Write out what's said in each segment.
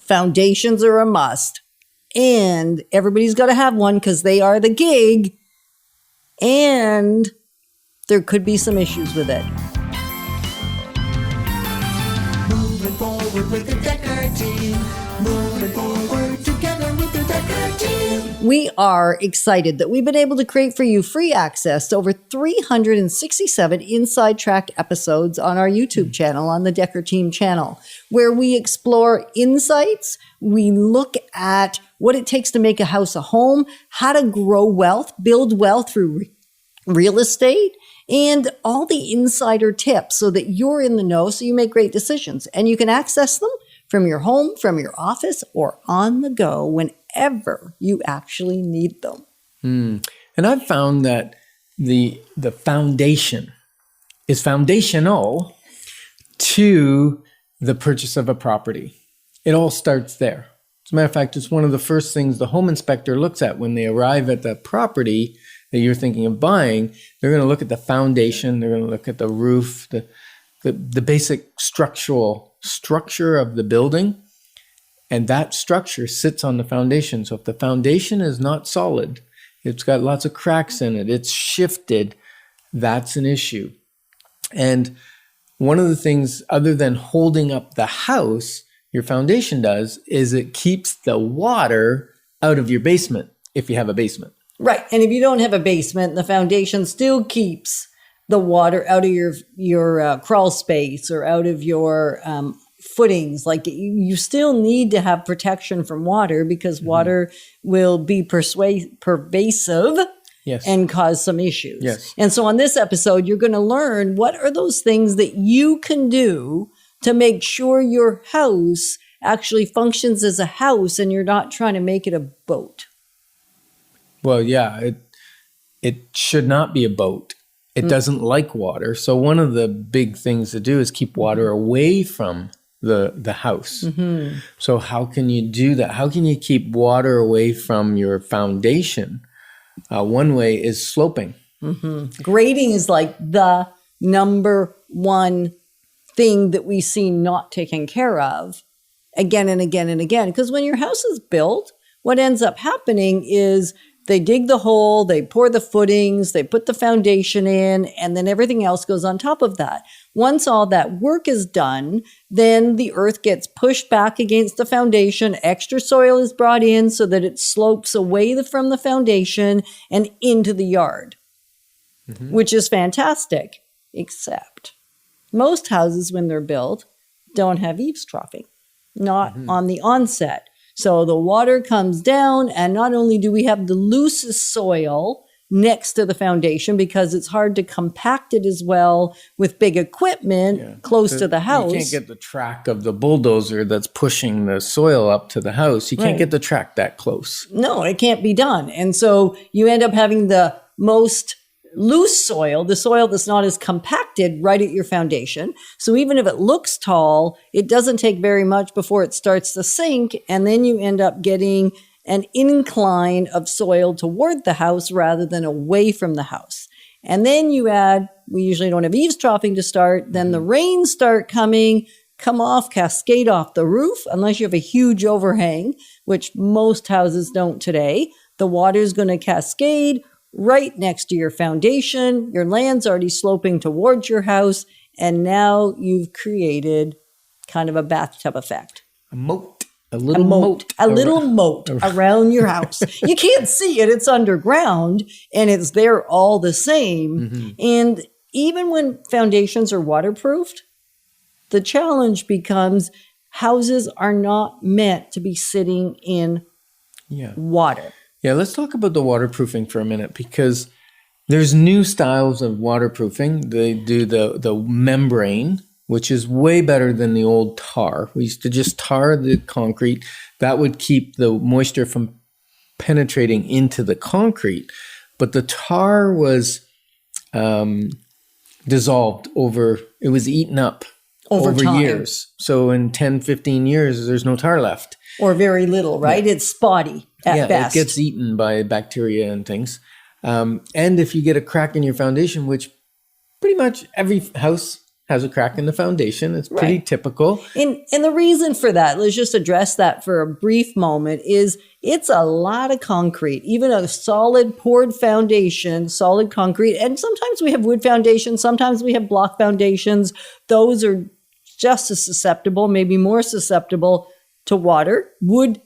foundations are a must. And everybody's got to have one because they are the gig. And there could be some issues with it. Moving forward with the Dekker Team. Moving forward together with the Dekker Team. We are excited that we've been able to create for you free access to over 367 Inside Track episodes on our YouTube channel, on the DekkerTeam channel, where we explore insights. We look at what it takes to make a house a home, how to grow wealth, build wealth through real estate, and all the insider tips so that you're in the know so you make great decisions. And you can access them from your home, from your office, or on the go whenever you actually need them. And I've found that the foundation is foundational to the purchase of a property. It all starts there. As a matter of fact, it's one of the first things the home inspector looks at when they arrive at the property that you're thinking of buying. They're going to look at the foundation. They're going to look at the roof, the basic structure of the building. And that structure sits on the foundation. So if the foundation is not solid, it's got lots of cracks in it, it's shifted, that's an issue. And one of the things, other than holding up the house, your foundation does is it keeps the water out of your basement if you have a basement. Right. And if you don't have a basement, the foundation still keeps the water out of your crawl space or out of your footings. Like you still need to have protection from water because water will be pervasive. Yes. And cause some issues. Yes. And so on this episode, you're going to learn what are those things that you can do to make sure your house actually functions as a house and you're not trying to make it a boat. Well, yeah, it should not be a boat. It doesn't like water. So one of the big things to do is keep water away from the house. So how can you do that? How can you keep water away from your foundation? One way is sloping. Grading is like the number one thing that we see not taken care of again and again and again. Because when your house is built, what ends up happening is they dig the hole, they pour the footings, they put the foundation in, and then everything else goes on top of that. Once all that work is done, then the earth gets pushed back against the foundation, extra soil is brought in so that it slopes away from the foundation and into the yard, which is fantastic, except most houses, when they're built, don't have eaves troughing, not on the onset. So the water comes down, and not only do we have the loosest soil next to the foundation because it's hard to compact it as well with big equipment close to the house. You can't get the track of the bulldozer that's pushing the soil up to the house. You can't get the track that close. No, it can't be done. And so you end up having the most loose soil, the soil that's not as compacted right at your foundation. So even if it looks tall, it doesn't take very much before it starts to sink. And then you end up getting an incline of soil toward the house rather than away from the house. And then you add, we usually don't have eaves troughing to start. Then the rains start coming, come off, cascade off the roof, unless you have a huge overhang, which most houses don't today. The water's going to cascade right next to your foundation. Your land's already sloping towards your house, and now you've created kind of a bathtub effect. A moat. A little moat around your house. You can't see it. It's underground, and it's there all the same. And even when foundations are waterproofed, the challenge becomes houses are not meant to be sitting in water. Yeah, let's talk about the waterproofing for a minute because there's new styles of waterproofing. They do the membrane, which is way better than the old tar. We used to just tar the concrete. That would keep the moisture from penetrating into the concrete. But the tar was dissolved it was eaten up over years. So in 10, 15 years, there's no tar left. Or very little, right? Yeah. It's spotty at best. It gets eaten by bacteria and things. And if you get a crack in your foundation, which pretty much every house has a crack in the foundation. It's pretty Right. typical. And the reason for that, let's just address that for a brief moment, is it's a lot of concrete, even a solid poured foundation, solid concrete. And sometimes we have wood foundations, sometimes we have block foundations. Those are just as susceptible, maybe more susceptible to water. Wood,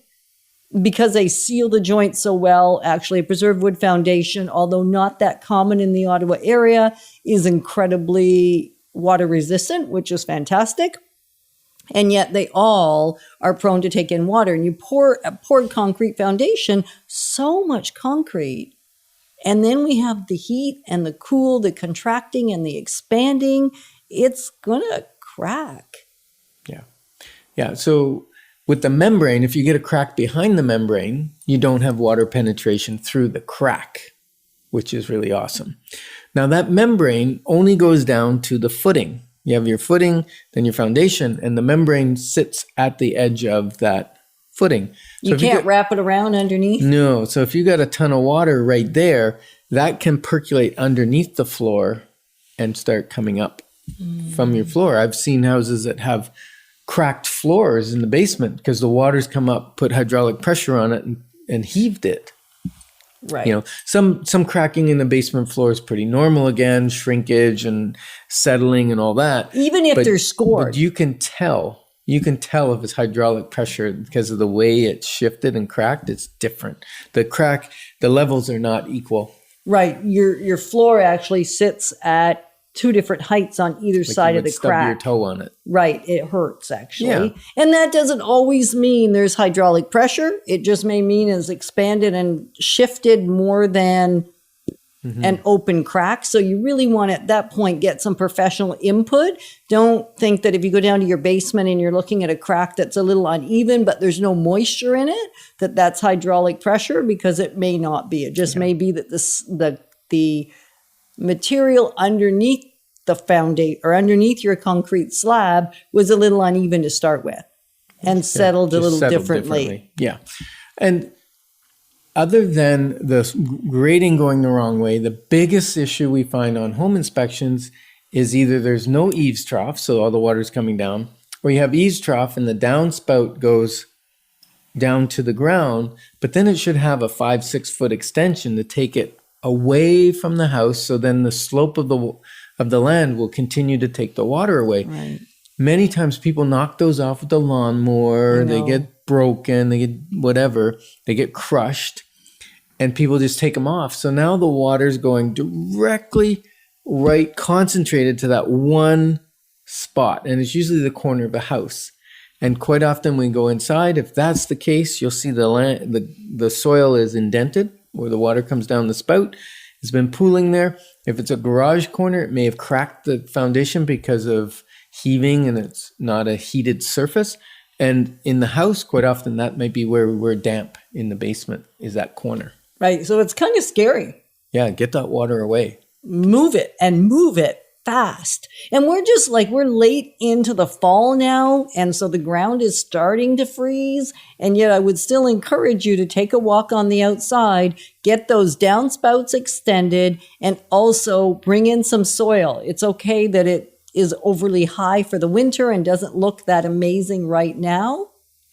because they seal the joint so well, actually a preserved wood foundation, although not that common in the Ottawa area, is incredibly water resistant, which is fantastic. And yet they all are prone to take in water. And you pour a poured concrete foundation, so much concrete. And then we have the heat and the cool, the contracting and the expanding. It's going to crack. Yeah. So with the membrane, if you get a crack behind the membrane, you don't have water penetration through the crack, which is really awesome. Now that membrane only goes down to the footing. You have your footing, then your foundation, and the membrane sits at the edge of that footing. So You if can't get- wrap it around underneath. No. So if you got a ton of water right there, that can percolate underneath the floor and start coming up from your floor. I've seen houses that have cracked floors in the basement because the water's come up, put hydraulic pressure on it, and heaved it. Right. You know, some cracking in the basement floor is pretty normal again, shrinkage and settling and all that. Even if they're scored. But you can tell if it's hydraulic pressure because of the way it's shifted and cracked. It's different. The levels are not equal. Right. Your floor actually sits at two different heights on either Like side you of would the stub your crack. toe on it. Right. It hurts actually. Yeah. And that doesn't always mean there's hydraulic pressure. It just may mean it's expanded and shifted more than an open crack. So you really want to, at that point, get some professional input. Don't think that if you go down to your basement and you're looking at a crack that's a little uneven, but there's no moisture in it, that's hydraulic pressure, because it may not be. It just may be that the material underneath the foundation or underneath your concrete slab was a little uneven to start with and settled a Just little settled differently. Yeah. And other than the grading going the wrong way, the biggest issue we find on home inspections is either there's no eaves trough, so all the water's coming down, or you have eaves trough and the downspout goes down to the ground, but then it should have a 5-6 foot extension to take it away from the house, so then the slope of the land will continue to take the water away. Right. Many times people knock those off with the lawnmower, they get broken, they get whatever, they get crushed, and people just take them off. So now the water's going directly right, concentrated to that one spot, and it's usually the corner of the house. And quite often when we go inside, if that's the case, you'll see the soil is indented where the water comes down the spout. It's been pooling there. If it's a garage corner, it may have cracked the foundation because of heaving and it's not a heated surface. And in the house, quite often that might be where we're damp in the basement, is that corner. Right. So it's kind of scary. Yeah, get that water away. Move it and move it fast. And we're late into the fall now. And so the ground is starting to freeze. And yet I would still encourage you to take a walk on the outside, get those downspouts extended, and also bring in some soil. It's okay that it is overly high for the winter and doesn't look that amazing right now.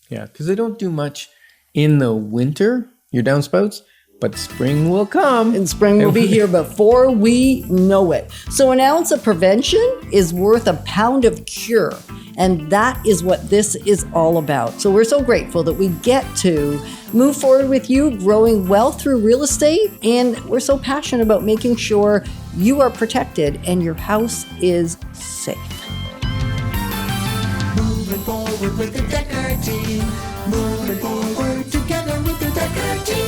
Yeah, because they don't do much in the winter, your downspouts, but spring will come. And spring will be here before we know it. So an ounce of prevention is worth a pound of cure. And that is what this is all about. So we're so grateful that we get to move forward with you, growing wealth through real estate. And we're so passionate about making sure you are protected and your house is safe. Moving forward with the Dekker Team. Moving forward together with the Dekker Team.